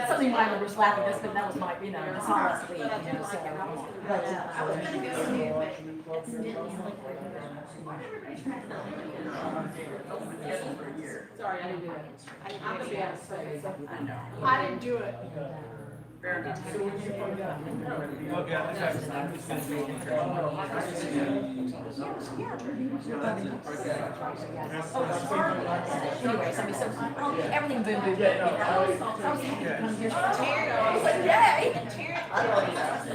Something minor was laughing, this, but that was my, it's all last week, so. But, Sorry, I didn't do it. I'm gonna be out of space. I know. I didn't do it. Okay, I think I'm just gonna be. Anyways, I mean, so, everything boom, boom, boom. I was happy to come here. I was like, yay! I'm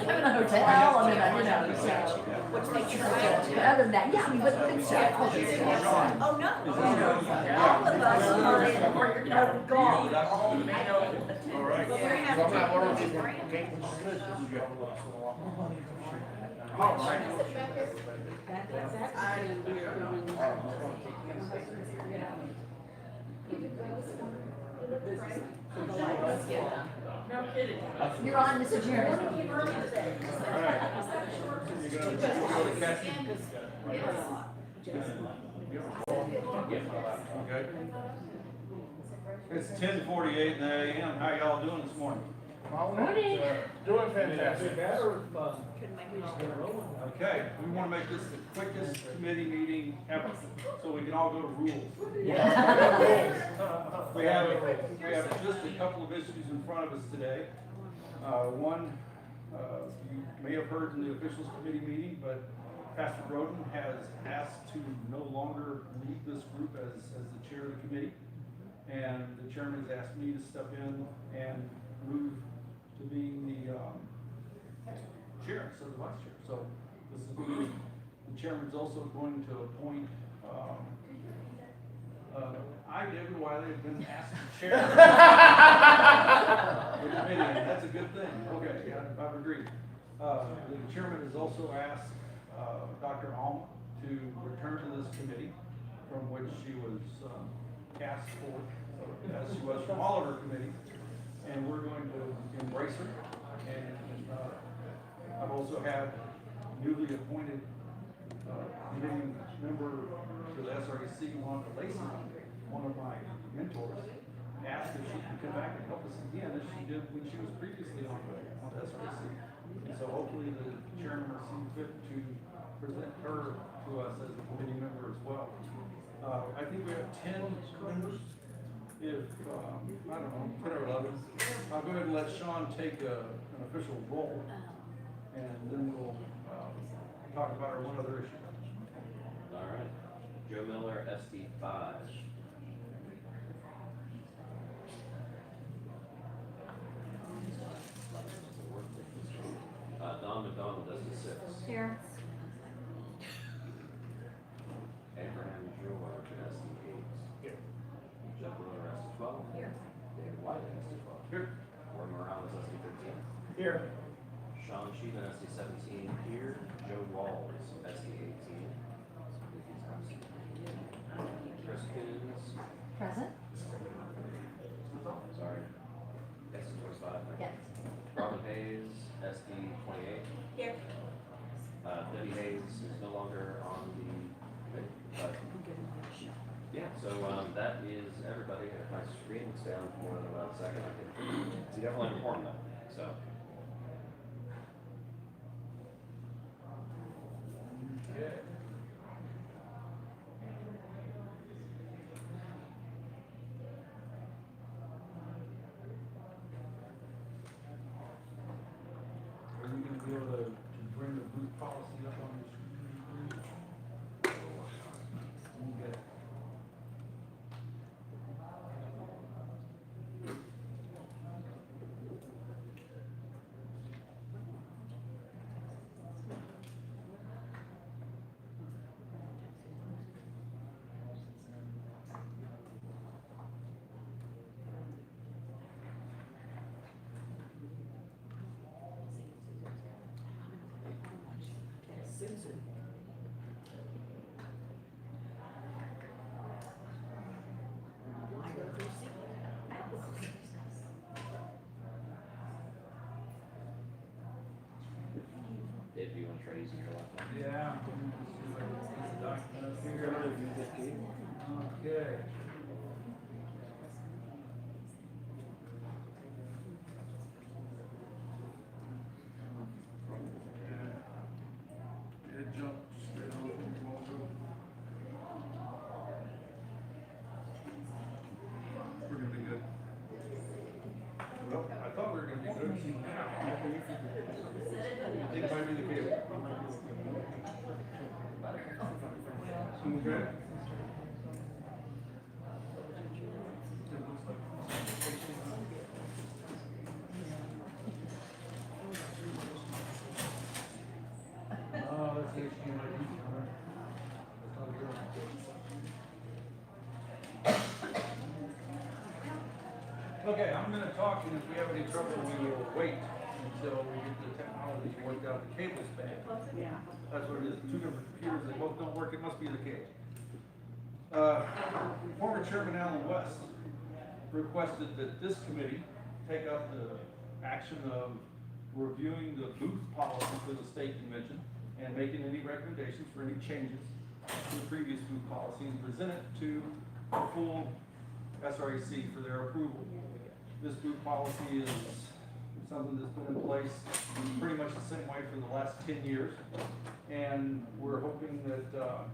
in a hotel, I'm in a, so. But other than that, yeah, I mean, but good stuff. Oh, no. All of us are gone. All right. We're having. I didn't do No kidding. You're on, Mr. Chairman. All right. You're gonna go to Cassie? Okay. It's 10:48 in the AM. How y'all doing this morning? Doing fantastic. Okay, we want to make this the quickest committee meeting ever, so we can all go to rules. We have just a couple of issues in front of us today. One, you may have heard in the officials committee meeting, but Pastor Roden has asked to no longer lead this group as the chair of the committee. And the chairman has asked me to step in and move to being the chair instead of the vice chair. So this is the chairman's also going to appoint I did while they've been asked to chair the committee, and that's a good thing. Okay, I've agreed. The chairman has also asked Dr. Alma to return to this committee from which she was cast for, as she was from all of her committees, and we're going to embrace her. And I've also had newly appointed committee member to the SREC, Wanda Lacey, one of my mentors, asked if she could come back and help us again as she did when she was previously on the SREC. And so hopefully the chairman will see fit to present her to us as a committee member as well. I think we have 10 members. If, I don't know, 10 or 11, I'll go ahead and let Sean take an official role, and then we'll talk about our one other issue. All right. Joe Miller, SD5. Don McDonald, SD6. Here. Abraham George, SD8. Here. Jeff Miller, SD12. Here. David White, SD12. Here. Warren Morales, SD13. Here. Sean Sheehan, SD17. Here. Joe Walls, SD18. Chris Coons. Present? Sorry. SD25. Yes. Robert Hayes, SD28. Here. Debbie Hayes is no longer on the committee, but yeah, so that is everybody. If my screen is down for more than about a second, I can definitely inform them. So. Yeah. Are you gonna be able to bring the booth policy up on your screen? Okay. Susan. Dave, do you want to try using confusing for a lot of people. Yeah. Okay. It jumped straight on from Waldo. We're gonna be good. Well, I thought we were gonna be good. I think it might be the case. Okay. Oh, that's the HDMI. That's not good. Okay, I'm gonna talk, and if we have any trouble, we will wait until we get the technology worked out, the cable's bad. Yeah. That's what it is, two different computers, they both don't work, it must be the cable. Former Chairman Alan West requested that this committee take up the action of reviewing the booth policy for the state convention and making any recommendations for any changes to the previous booth policy and present it to the full SRAC for their approval. This booth policy is something that's been in place pretty much the same way for the last 10 years. And we're hoping that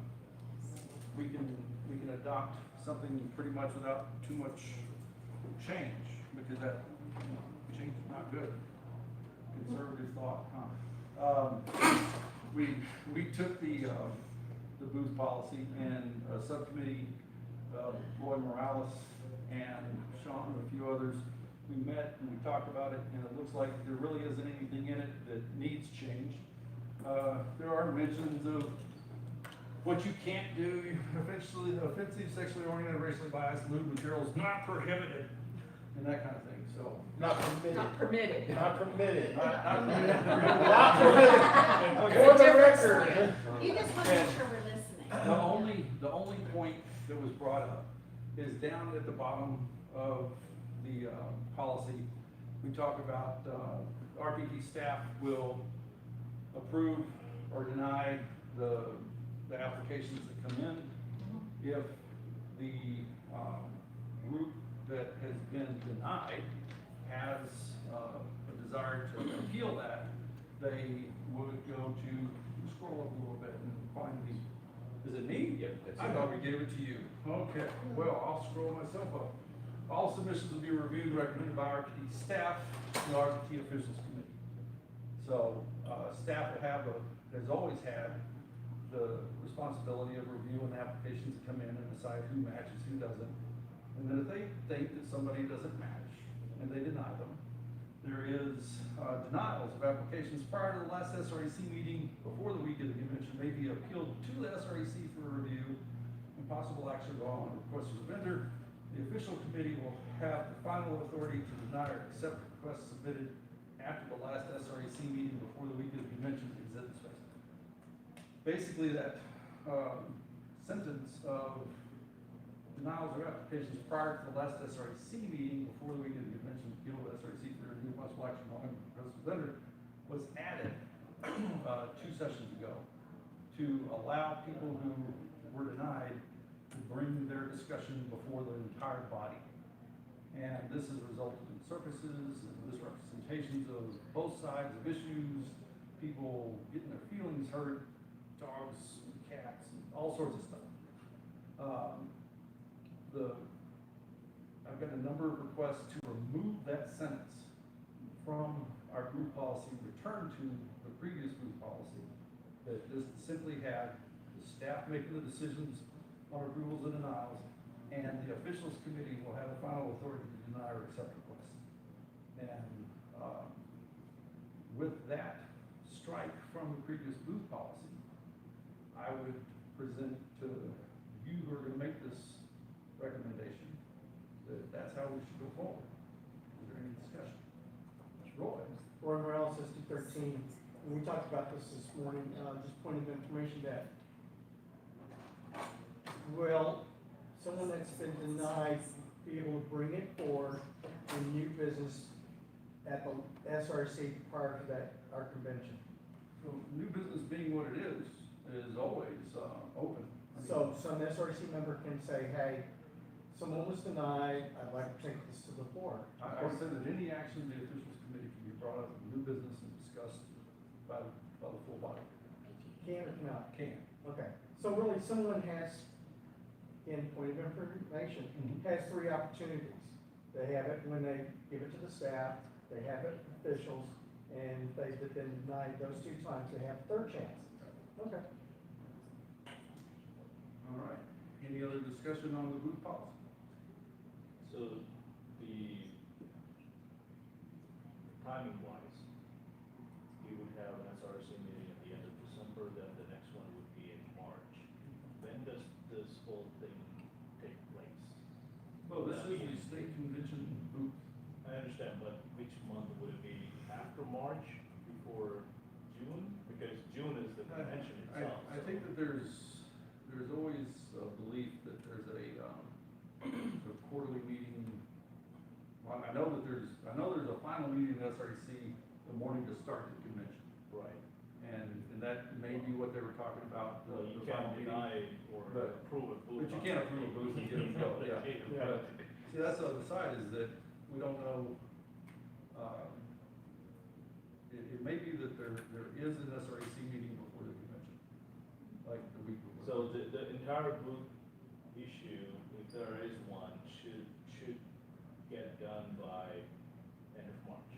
we can adopt something pretty much without too much change, because that change is not good. Conservative thought, huh? We took the booth policy and a subcommittee, Lloyd Morales and Sean and a few others, we met and we talked about it, and it looks like there really isn't anything in it that needs change. There are mentions of what you can't do, offensive sexually oriented, racially biased, lewd materials not prohibited, and that kind of thing, so. Not permitted. Not permitted. Not permitted. Not permitted. Not For the record. You just want to make sure we're listening. The only point that was brought up is down at the bottom of the policy. We talk about RPD staff will approve or deny the applications that come in. If the group that has been denied has a desire to appeal that, they would go to, scroll up a little bit and find the, is it me? Yep, that's I it. thought we gave it to you. Okay, well, I'll scroll myself up. All submissions will be reviewed and recommended by RPD staff and the RPD officials committee. So, staff will have has always had the responsibility of reviewing the applications that come in and decide who matches, who doesn't. And then if they think that somebody doesn't match and they deny them, there is denials of applications prior to the last SRAC meeting before the week of the convention may be appealed to the SRAC for review and possible action on request of the vendor. The official committee will have the final authority to deny or accept requests submitted after the last SRAC meeting before the week of the convention is exhibit specified. Basically, that sentence of denials of applications prior to the last SRAC meeting before the week of the convention, appeal to SRAC for review possible action on request of the vendor was added 2 sessions ago to allow people who were denied to bring their discussion before the entire body. And this has resulted in circuses and misrepresentations of both sides of issues, people getting their feelings hurt, dogs and cats, and all sorts of stuff. I've got a number of requests to remove that sentence from our group policy, return to the previous group policy, that this simply had the staff making the decisions on approvals and denials, and the officials committee will have the final authority to deny or accept requests. And with that strike from the previous booth policy, I would present to you who are going to make this recommendation that that's how we should go forward. Is there any discussion? Roy? Roy Morales, SD13. We talked about this morning, just point of information that, will someone that's been denied be able to bring it forward in new business at the SRC prior to that, our convention? So new business being So some SRC member can say, hey, someone was denied, I'd like to take this to the board. I would say that any action of the officials committee can be brought up in new business and discussed by the full body. Can or cannot? Can. Okay, so really, someone has, in point of information, has three opportunities. They have it when they give it to the staff, they have it officials, and if they've been denied those two times, they have a third chance. Okay. All right. Any other discussion on the booth policy? So the timing wise, you would have an SRC meeting at the end of December, then the next one would be in March. When does this whole thing take place? Well, this is the state convention booth. I understand, but which month would it be? After March, before June? Because June is the convention itself. I think that there's always a belief that there's a quarterly meeting. Well, I know there's a final meeting of SRC the morning to start the convention. Right. And that may be what they were talking about. Well, you the final can't meeting. deny or But- approve a booth. But you can't approve a booth and get them filled, yeah. Yeah. But, see, that's the other side is that we don't know, it may be that there is an SRC meeting before the convention, like the week before. So the entire booth issue, if there is one, should get done by end of March.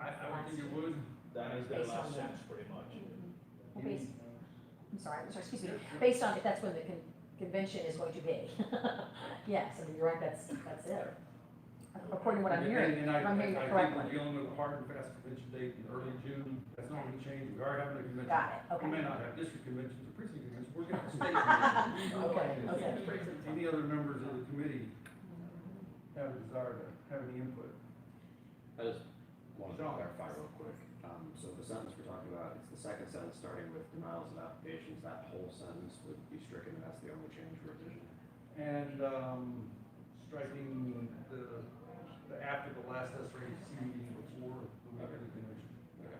I would think it would. That is the Based on last that. chance, pretty much. Well, I'm sorry, excuse me, based on if that's when the convention is going to be. Yes, I mean, you're right, that's it. According to what I'm hearing, And I if I'm hearing think it we're correctly. dealing with a hard and fast convention date in early June, that's not gonna change, we are having a convention. Got it, okay. We may not have district conventions or precinct conventions, we're gonna have state conventions. Okay. Any other members of the committee have a desire to have any input? I just wanted to clarify real quick. So the sentence we're talking about, it's the second sentence starting with denials of applications, that whole sentence would be stricken, and that's the only change for revision. And, striking the after the last SRAC meeting before the week of the convention. Okay.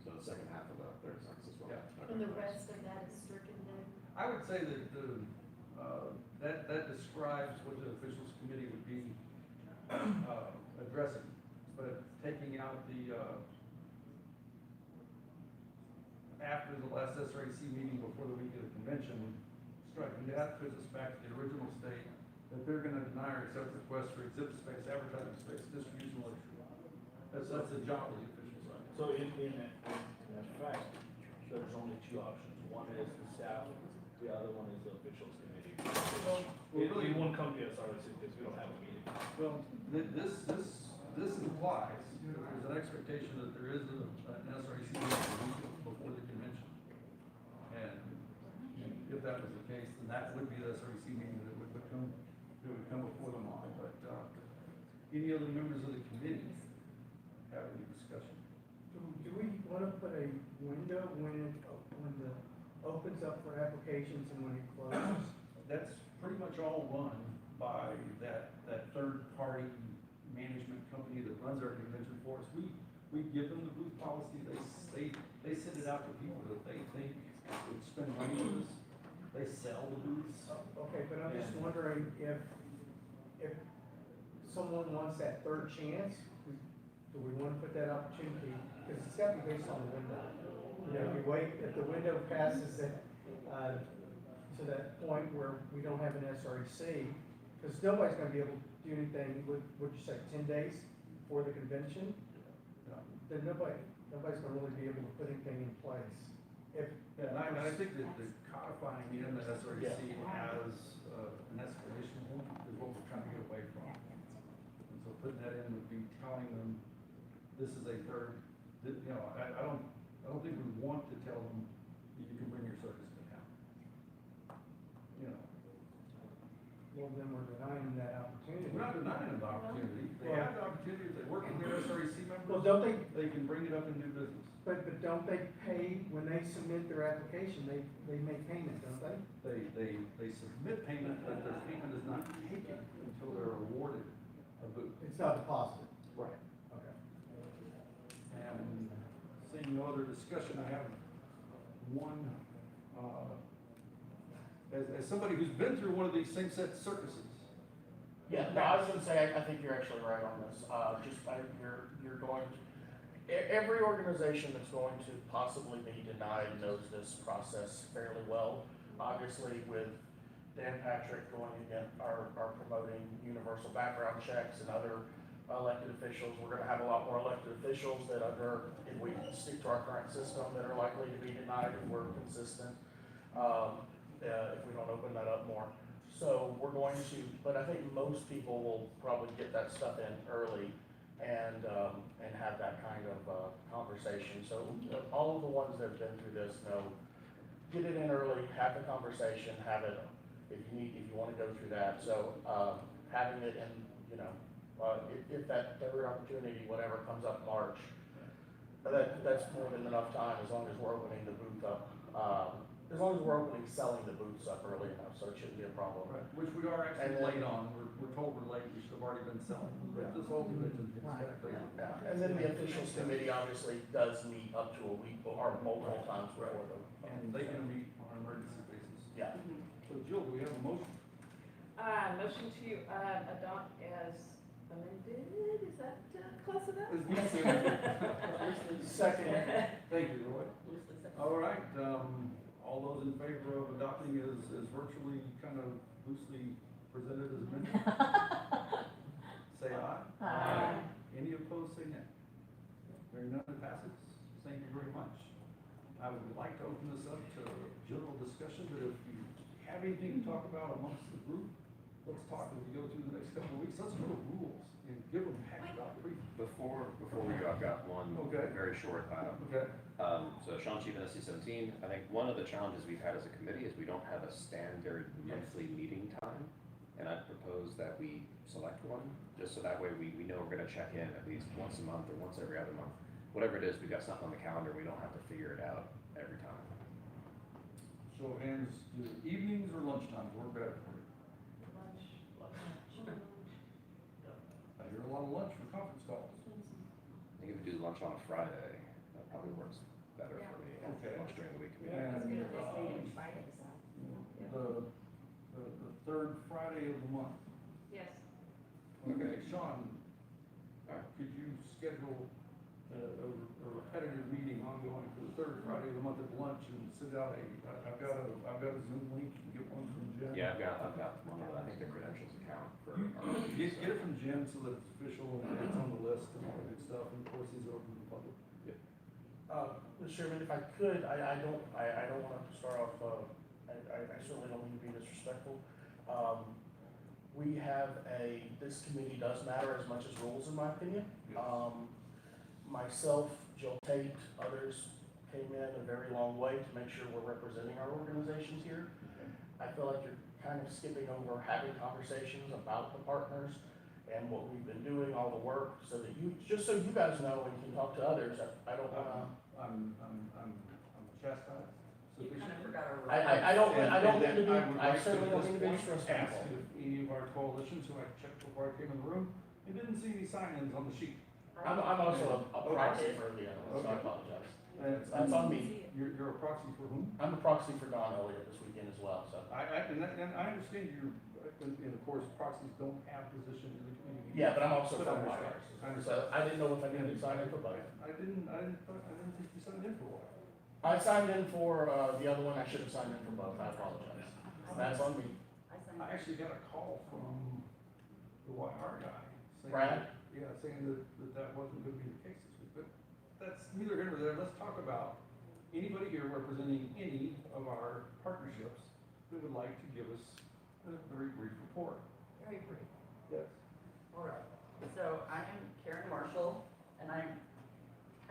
So the second half of the third sentence as well. Yeah. Okay. And the rest of that is stricken then? I would say that that describes what the officials committee would be, addressing, but taking out the, after the last SRAC meeting before the week of the convention, striking that puts us back to the original state, that they're gonna deny or accept requests for exhibit space, advertising space, distribution literature. That's the job of the official side. So in effect, there's only two options. One is the staff, the other one is the officials committee. We won't come to SRC because we don't have a meeting. Well, this implies, that there's an expectation that there is an SRAC meeting before the convention. And if that was the case, then that would be the SRAC meeting that would come before them on. But, any other members of the committee have any discussion? Do we want to put a window when the opens up for applications and when it closes? That's pretty much all run by that third-party management company that runs our convention for us. We give them the booth policy, they send it out to people that they think would spend money with us. They sell the booths. Okay, but I'm just wondering if someone wants that third chance, do we want to put that opportunity, because it's got to be based on the window. You know, if you wait, if the window passes to that point where we don't have an SREC, because nobody's gonna be able to do anything, would you say 10 days before the convention? Then nobody's gonna really be able to put anything in place. And I think that the codifying in the SREC as an expiration point is what we're trying to get away from. And so putting that in would be telling them, this is a third, I don't think we want to tell them that you can bring your circus to town. Well, then we're denying them that opportunity. We're not denying them the opportunity. They have the opportunity, if they work with their SREC Well, members, don't they can bring it up in new business. but don't they pay, when they submit their application, they make payment, don't they? They submit payment, but their payment is not taken until they're awarded a booth. It's not deposited. Right. Okay. And seeing no other discussion, I have one as somebody who's been through one of these same set circuses. Yeah, no, I was gonna say, I think you're actually right on this, you're going to, every organization that's going to possibly be denied knows this process fairly well. Obviously, with Dan Patrick going again, are promoting universal background checks and other elected officials, we're gonna have a lot more elected officials that if we stick to our current system, that are likely to be denied if we're consistent, if we don't open that up more. So we're going to, but I think most people will probably get that stuff in early and have that kind of conversation. So all of the ones that have been through this know, get it in early, have the conversation, have it, if you wanna go through that. So, having it in, if that third opportunity, whatever comes up March, that's more than enough time, as long as we're opening the booth up, as long as we're selling the booths up early enough, so it shouldn't be a problem. Right, which we are actually And then- late on, we're told we're late, we should have already been selling, but this whole convention is exactly. Yeah, and then the officials committee obviously does meet up to a week or multiple times before the. And they can meet on an emergency basis. Yeah. So Jill, do we have a motion? Motion to, adopt as amended, is that close enough? Second. Thank you, Roy. All right, all those in favor of adopting as virtually kind of loosely presented as amended? Say aye. Aye. Any opposed, say nay. Hearing none, it passes. Thank you very much. I would like to open this up to general discussion, but if you have anything to talk about amongst the group, let's talk as we go through the next couple of weeks. Let's go to rules and give them heck about brief. Before we go, I've got one Okay. very short item. Okay. So Sean Chief and SC17, I think one of the challenges we've had as a committee is we don't have a standard monthly meeting time. And I propose that we select one, just so that way we know we're gonna check in at least once a month or once every other month. Whatever it is, we've got something on the calendar, we don't have to figure it out every time. Show of hands, do evenings or lunchtimes work better for you? I hear a lot of lunch for conference calls. I think if we do lunch on a Friday, that probably works better for me. Okay. Lunch during the week. And, the third Friday of the month. Yes. Okay, Sean, could you schedule a repetitive meeting ongoing for the third Friday of the month at lunch and send out I've got a Zoom link, you can get one from Jen. Yeah, I've got one of the, I think the credentials account for. Get it from Jen so that it's official and it's on the list and all that good stuff, and of course, these are open to the public. Mr. Chairman, if I could, I don't want to start off, I certainly don't mean to be disrespectful. We have this committee does matter as much as rules, in my opinion. Yes. Myself, Jill Tate, others came in a very long way to make sure we're representing our organizations here. I feel like you're kind of skipping over having conversations about the partners and what we've been doing, all the work, so that just so you guys know and can talk to others. I don't wanna. I'm chastised. You kind of forgot our. I don't mean to be, And I certainly don't mean to be ask disrespectful. if any of our coalitions who I checked before I came in the room, they didn't see any sign-ins on the sheet. I'm also a proxy for the other, so I apologize. That's on me. You're a proxy for whom? I'm a proxy for Don Elliott this weekend as well, so. And I understand and of course, proxies don't have positions in the community. Yeah, but I'm also But from I White understand. I House, understand. so I didn't know if I needed to sign in for both. I didn't think you signed in for one. I signed in for, the other one, I should have signed in for both, I apologize. That's on me. I actually got a call from the YR guy. saying- Brad? Yeah, saying that wasn't gonna be the case this week, but that's neither here nor there. Let's talk about anybody here representing any of our partnerships that would like to give us a very brief report. Very brief. Yes. All right. So I am Karen Marshall, and hi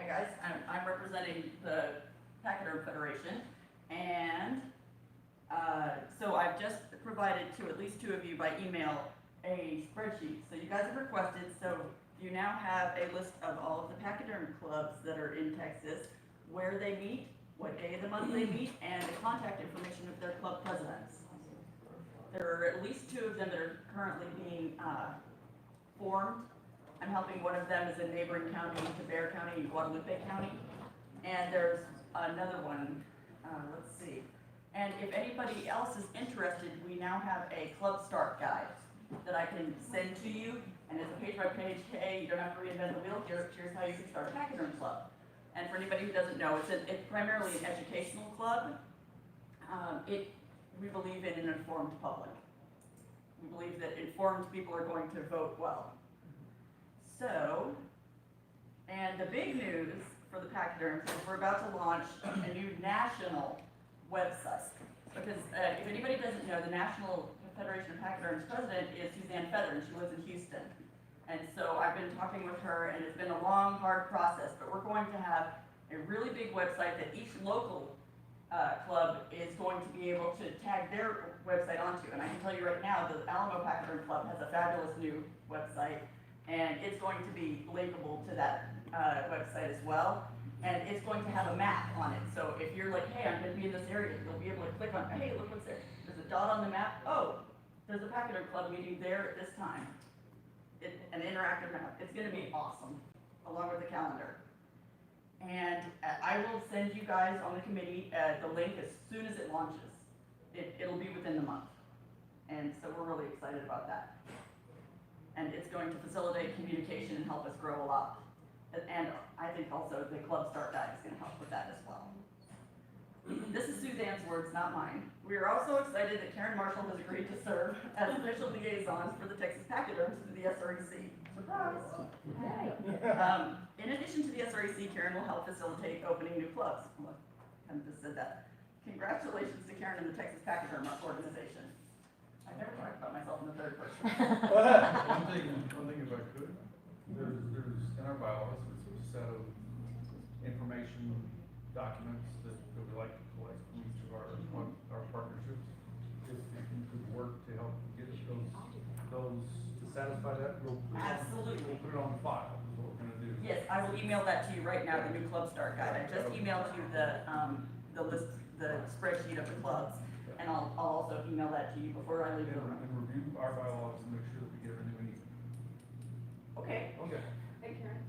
guys, I'm representing the Pachyderm Federation, and so I've just provided to at least two of you by email a spreadsheet. So you guys have requested, so you now have a list of all of the pachyderm clubs that are in Texas, where they meet, what day of the month they meet, and the contact information of their club presidents. There are at least two of them that are currently being formed. I'm helping one of them is in neighboring county to Bexar County and Guadalupe County. And there's another one, let's see, And if anybody else is interested, we now have a club start guide that I can send to you, and it's a page by page, hey, you don't have to reinvent the wheel, here's how you can start a pachyderm club. And for anybody who doesn't know, it's primarily an educational club. We believe in an informed public. We believe that informed people are going to vote well. So, and the big news for the pachyderms is we're about to launch a new national website. Because if anybody doesn't know, the National Federation of Pachyderms president is Suzanne Feather, and she lives in Houston. And so I've been talking with her, and it's been a long, hard process, but we're going to have a really big website that each local club is going to be able to tag their website onto. And I can tell you right now, the Alamo Pachyderm Club has a fabulous new website, and it's going to be linkable to that website as well. And it's going to have a map on it. So if you're like, hey, I'm going to be in this area, you'll be able to click on, hey, look what's there. There's a dot on the map. Oh, there's a Pachyderm Club meeting there at this time. An interactive map. It's going to be awesome, along with the calendar. And I will send you guys on the committee the link as soon as it launches. It'll be within the month. And so we're really excited about that. And it's going to facilitate communication and help us grow a lot. And I think also the Club Start Guide is going to help with that as well. This is Suzanne's words, not mine. We are also excited that Karen Marshall has agreed to serve as official liaisons for the Texas Pachyderms to the SREC. Surprise! In addition to the SREC, Karen will help facilitate opening new clubs. Look, I just said that. Congratulations to Karen and the Texas Pachyderm organization. I never talked about myself in the third person. One thing if I could, there's in our bylaws, there's a set of information documents that we like to collect from each of our partnerships. If you could work to help get us those to satisfy that, we'll Absolutely. We'll put it on the file, is what we're gonna do. Yes, I will email that to you right now, the new Club Start Guide. I just emailed you the list, the spreadsheet of the clubs, and I'll also email that to you before I leave the room. And review our bylaws and make sure that we get everything we need. Okay, Okay. Hey, Karen.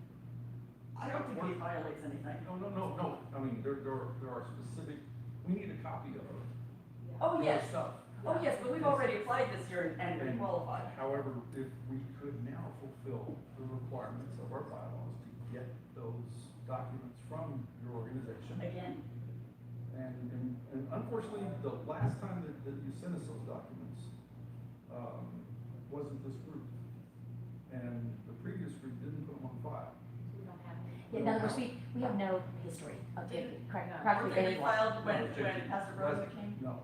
I don't think he violates anything. No, I mean, there are specific, we need a copy of it. Oh, yes, Stuff. oh, yes, but we've already applied this year and been qualified. However, if we could now fulfill the requirements of our bylaws to get those documents from your organization. Again, And unfortunately, the last time that you sent us those documents, wasn't this group. And the previous group didn't put them on file. We don't have. Yeah, in other words, we have no history of it, were practically they anyone. filed when Pastor Rosa came? No.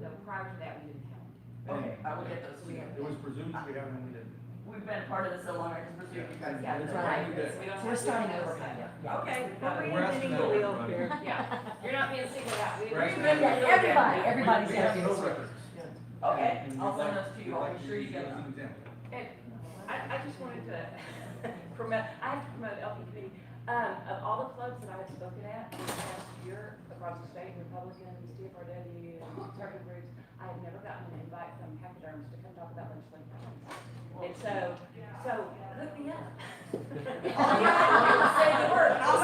No, prior to that, we didn't have. Okay, I will get those to you. It was presumed we have and we didn't. We've been a part of this so long, I just presume you guys got it. That's right. We don't So we're have- starting over kind of, yeah. Okay. We're asking that everybody. Yeah, you're not being singled out. We- Right. we've been- Yeah, everybody's We have got no this. records. Okay, And I'll we'd send like- those to you, we'd I'll like make sure you use get that as them. an example. And I just wanted to promote, I have to promote LP Committee. Of all the clubs that I have spoken at this past year across the state, Republicans, TFRW, and conservative groups, I have never gotten an invite from pachyderms to come talk about legislation. And so look me up. All you have to do is say the word, I'll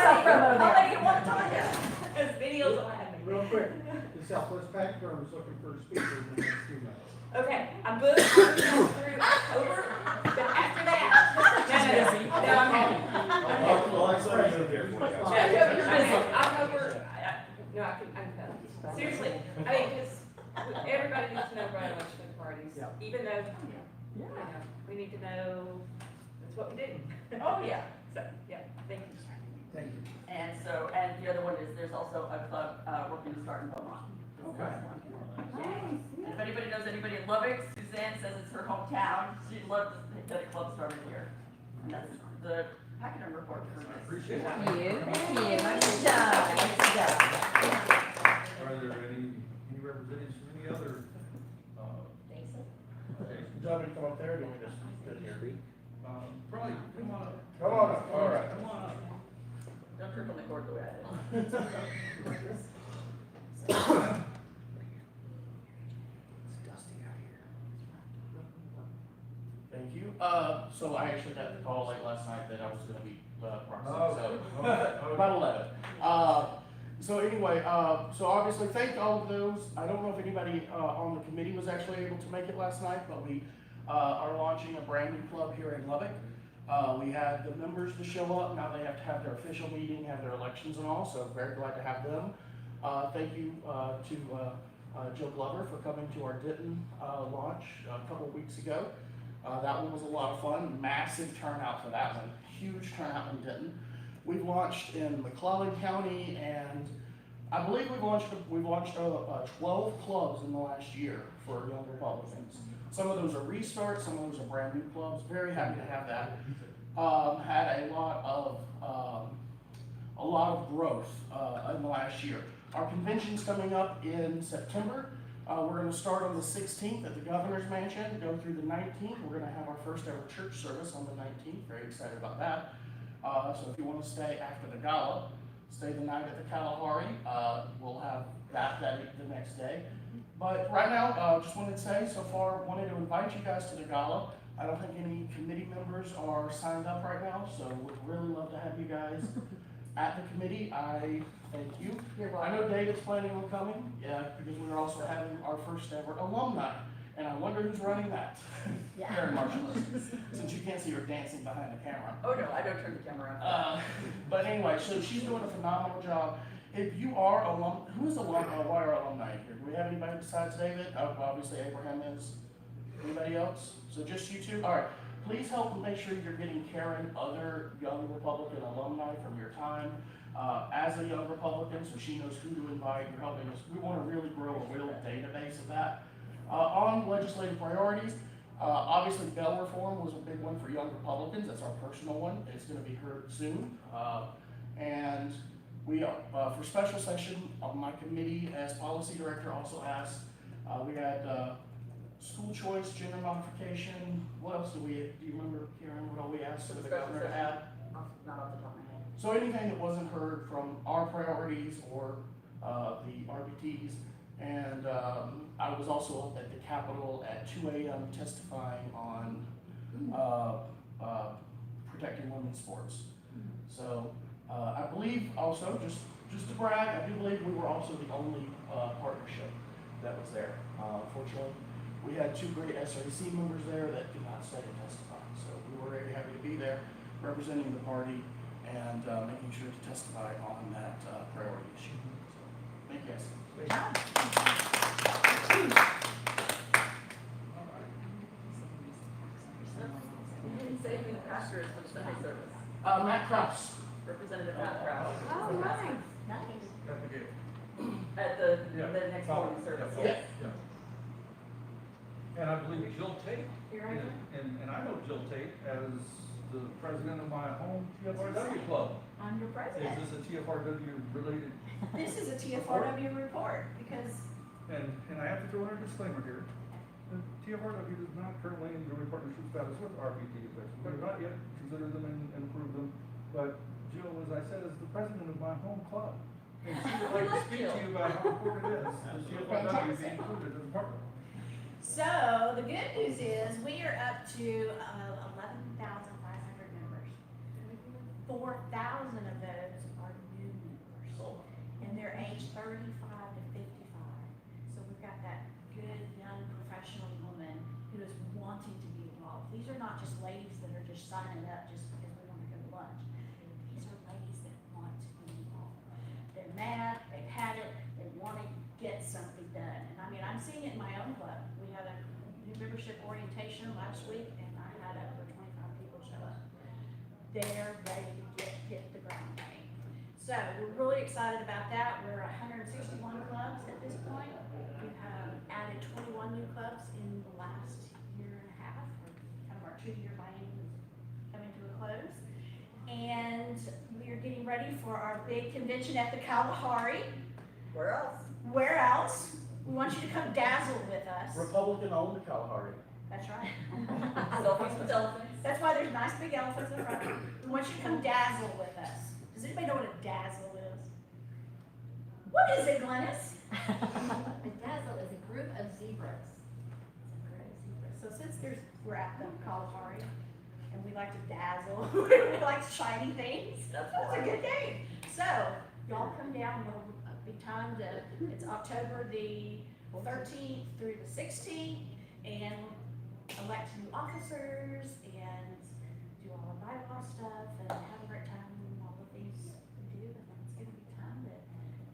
make it one time. As many as I have. Real quick, the Southwest Pachyderm is looking for speakers in the next few months. Okay, I'm booked through October, but after that, no, I'm happy. October, no, I can come. Seriously, I mean, because everybody needs to know about legislative parties, Yeah. even though, you know, we need to know, that's what we do. Oh, yeah. So, yeah, thank you. Thank you. And so, and the other one is, there's also a club, working to start in Beaumont. Okay. And if anybody knows anybody in Lubbock, Suzanne says it's her hometown, she'd love to get a club started here. And that's the Pachyderm report for this. Appreciate it. Thank you, nice job, nice job. Are there any representatives from any other, Thanks. Do you want me to come up there, or do we just sit here? probably, come on up. Come on up, all right. Come on up. Don't trip on the cord the way I did. Thank you. So I actually got the call late last night that I was gonna be, proxy, Oh, so, okay. about 11. So anyway, so obviously thank all of those. I don't know if anybody, on the committee was actually able to make it last night, but we, are launching a brand new club here in Lubbock. We had the members to show up, now they have to have their official meeting, have their elections and all, so very glad to have them. Thank you, to, Joe Glover for coming to our Denton, launch a couple of weeks ago. That one was a lot of fun, massive turnout for that one, huge turnout in Denton. We've launched in McClellan County, and I believe we've launched 12 clubs in the last year for Young Republicans. Some of those are restarts, some of those are brand new clubs. Very happy to have that. Had a lot of growth in the last year. Our convention's coming up in September. We're going to start on the 16th at the Governor's Mansion, go through the 19th. We're going to have our first ever church service on the 19th. Very excited about that. So if you want to stay after the gala, stay the night at the Kalahari. We'll have that the next day. But right now, just wanted to say, so far, wanted to invite you guys to the gala. I don't think any committee members are signed up right now, so would really love to have you guys at the committee. I thank you. I know David's planning on coming, yeah, because we're also having our first ever alumni. And I wonder who's running that. Yeah. Karen Marshall is, since you can't see her dancing behind the camera. Oh, no, I don't turn the camera on. But anyway, so she's doing a phenomenal job. If you are who is why are alumni here? Do we have anybody besides David? Obviously Abraham is. Anybody else? So just you two? All right. Please help make sure you're getting Karen other Young Republican alumni from your time as a Young Republican, so she knows who to invite. You're helping us. We want to really grow a real database of that. On legislative priorities, obviously bail reform was a big one for Young Republicans. That's our personal one. It's going to be heard soon. And we are, for special session, my committee as policy director also asked, we had school choice, gender modification. What else do you remember, Karen, what all we asked for the governor to add? Not off the top of my head. So anything that wasn't heard from our priorities or the RBTs. And I was also up at the Capitol at 2 a.m. testifying on protecting women's sports. So I believe also, just to brag, I do believe we were also the only partnership that was there. Unfortunately, we had two great SRC members there that did not stay and testify. So we were very happy to be there representing the party and making sure to testify on that priority issue. So, thank you guys. You didn't say who the pastor is for the Sunday service. Matt Krause. Representative Matt Krause. Oh, nice, nice. At the Yeah. next morning service. Yeah. And I believe Jill Tate, Here I am. and I know Jill Tate as the president of my home TFRW club. I'm your Is president. this a TFRW related? This is a TFRW report because And I have to throw in a disclaimer here. The TFRW does not currently enjoy partnership status with RPT, but not yet consider them and approve them. But Jill, as I said, is the president of my home club. And she would like to speak to you about how important it is, the TFRW being included as a partner. So the good news is we are up to 11,500 members. 4,000 of those are new members, and they're aged 35 to 55. So we've got that good young professional woman who is wanting to be involved. These are not just ladies that are just signing up just because we want to go to lunch. These are ladies that want to be involved. They're mad, they've had it, they want to get something done. And I mean, I'm seeing it in my own club. We had a new membership orientation last week, and I had over 25 people show up. They're ready to hit the ground running. So we're really excited about that. We're 161 clubs at this point. We've added 21 new clubs in the last year and a half. Kind of our 2-year biennium is coming to a close. And we are getting ready for our big convention at the Kalahari. Where else? Where else? We want you to come dazzle with us. Republican owned Kalahari. That's right. Selfies with elephants. That's why there's nice big elephants in front. We want you to come dazzle with us. Does anybody know what a dazzle is? What is it, Glennis? A dazzle is a group of zebras. So since we're at the Kalahari and we like to dazzle, we like shiny things, that's a good name. So y'all come down, it'll be time to, it's October the 13th through the 16th, and elect new officers, and do all the bylaw stuff, and have a great time, and all the things we do, and then it's gonna be time to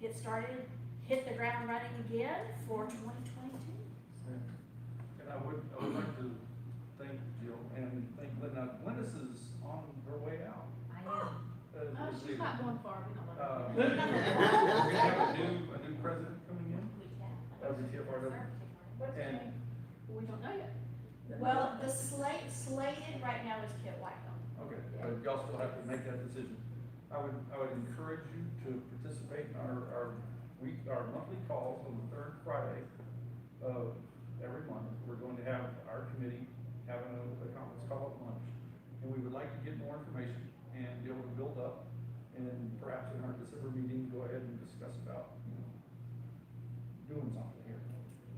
get started, hit the ground running again for 2022. And I would like to thank Jill and thank Linda. Linda's is on her way out. I am. Oh, she's not going far, we don't let her. We're gonna have a new president coming in, of the TFRW, and We don't know yet. Well, the slated right now is Kit Whiteham. okay, but y'all still have to make that decision. I would encourage you to participate in our monthly calls on the third Friday of every month. We're going to have our committee having a conference call at lunch, and we would like to get more information and be able to build up, and perhaps in our December meeting, go ahead and discuss about, doing something here.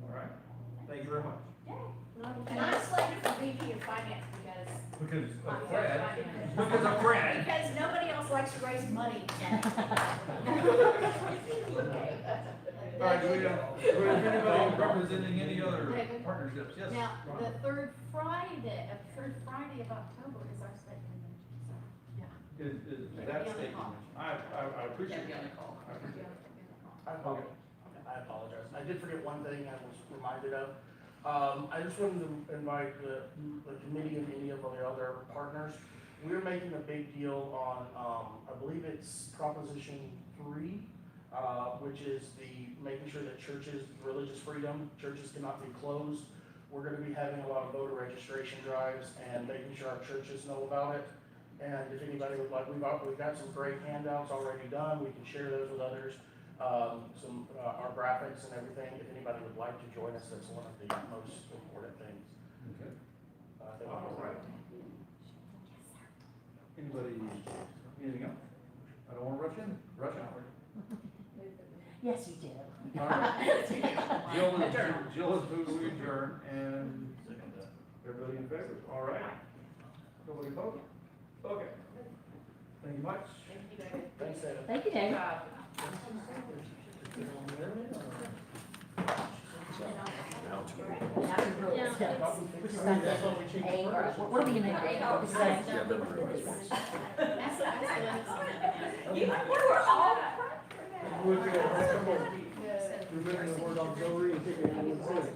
All right? Thank you very much. And I'm slated for VP of Finance Because I'm of Fred. Fred. Because of Fred. because nobody else likes to raise money. All right, do we have anybody representing any other partnerships? Yes. Now, Ron. the third Friday of October is our state convention, so. Is that state? I appreciate it. I appreciate it. I apologize. I did forget one thing I was reminded of. I just wanted to invite the committee and any of the other partners. We're making a big deal on, I believe it's Proposition 3, which is making sure that churches, religious freedom, churches cannot be closed. We're gonna be having a lot of voter registration drives and making sure our churches know about it. And if anybody would like, we've got some great handouts already done, we can share those with others. Our graphics and everything, if anybody would like to join us, that's one of the most important things. Okay. All right. Anybody, anything else? I don't wanna rush out. Yes, you did. All right. Jill is who we adjourn, and everybody in favor? All right. Nobody opposed? Okay. Thank you much. Thanks, David. Thank you, Dave. Which is like what are we gonna do? We're all. Remember the word on Joe Reed, take it in the city.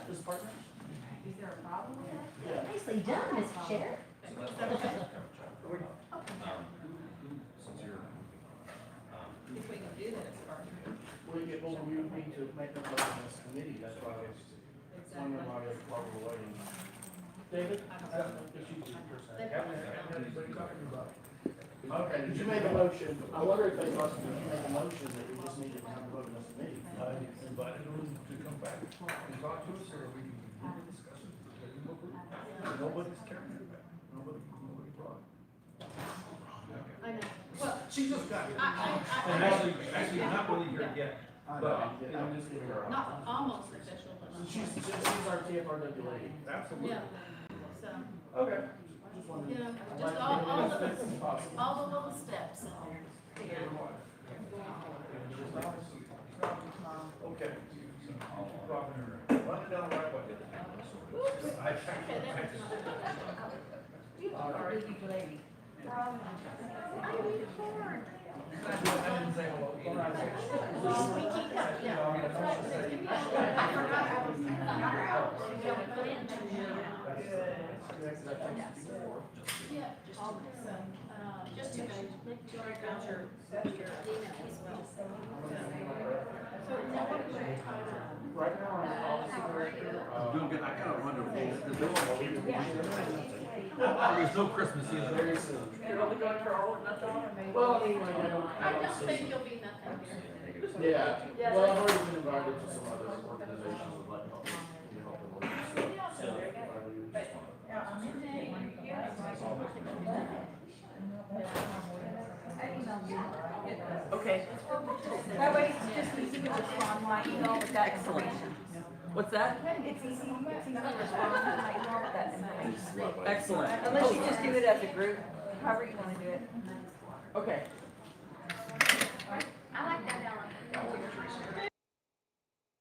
This partner? Is there a problem with that? Nicely done, Mr. Chair. Since you're, If we can do that, it's our. We need to make a motion in this committee, that's why I was wondering why we're waiting. David? If you do, per se. Okay, did you make a motion? I wonder if they thought, did you make a motion that we just needed to have a vote in this committee? I invited them to come back and talk to us, or we can continue the discussion. Nobody's carrying it back. Nobody brought it. I know. Well, She just got here. And actually not really here yet, but, you know, just give her a. Not almost official, but not. She's our TFRW lady. Absolutely. Yeah, so, Okay. Just wondering. you know, I'd just like to all, get all it as the, quick as possible. all the little steps. Okay. Run it down the right way. I checked. you are a busy lady. I didn't say hello. We keep up, yeah. I forgot I was out. We only put in 2 years. Yeah, just to make sure I got your email as well. So now what is your title? Right now, I'm policy director. Doing good. I gotta run to there's no Christmas either. Very soon. You're only going for all of nothing? Well, I mean, like, I don't think you'll be nothing here. Yeah, well, I've already been invited to some other organizations that like help them with stuff. So, I would just want Okay. That way, it's just easy to respond, my email with that explanation. What's that? It's easy to respond and make more of that information. Excellent. Unless you just do it as a group, however you wanna do it. Okay,